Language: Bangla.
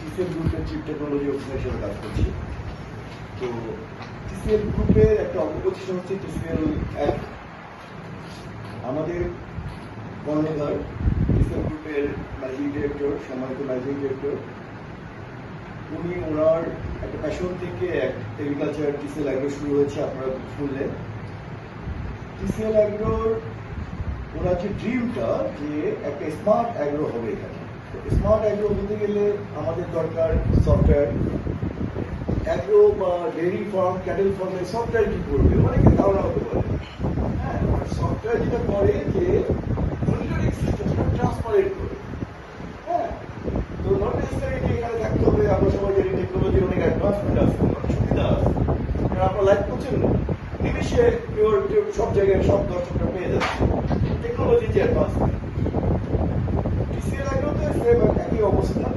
টিসিএল গ্রুপের চিফ টেকনোলজি অফিসার হিসেবে কাজ করছি। তো টিসিএল গ্রুপের একটা অঙ্গপ্রতিষ্ঠান হচ্ছে টিসিএল অ্যাপ। আমাদের কর্ণধার টিসিএল গ্রুপের ম্যানেজিং ডিরেক্টর, সম্মানিত ম্যানেজিং ডিরেক্টর, উনি ওনার একটা প্যাশন থেকে এগ্রিকালচার টিসিএল অ্যাগ্রো শুরু হয়েছে। আপনারা শুনলেন টিসিএল অ্যাগ্রোর ওনার যে ড্রিমটা যে একটা স্মার্ট অ্যাগ্রো হবে এখানে। স্মার্ট অ্যাগ্রো হতে গেলে আমাদের দরকার সফটওয়্যার। অ্যাগ্রো বা ডেয়ারি ফার্ম, ক্যাটেল ফার্মের সফটওয়্যার কি করবে অনেকে ধারণা হতে পারে। হ্যাঁ, সফটওয়্যার যেটা করে যে মনিটরিং সিস্টেমটা ট্রান্সপারেন্ট করে। হ্যাঁ, তো নট নেসেসারিলি এখানে থাকতে হবে। আমরা সবাই জানি টেকনোলজির অনেক অ্যাডভান্সমেন্ট আছে, অনেক সুবিধা আছে। কারণ আপনার লাইফ করছেন না, নিমিশে সব জায়গায় সব দর্শকরা পেয়ে যাচ্ছে। টেকনোলজি যে অ্যাডভান্সমেন্ট, টিসিএল অ্যাগ্রোতে সেম একই অবস্থা।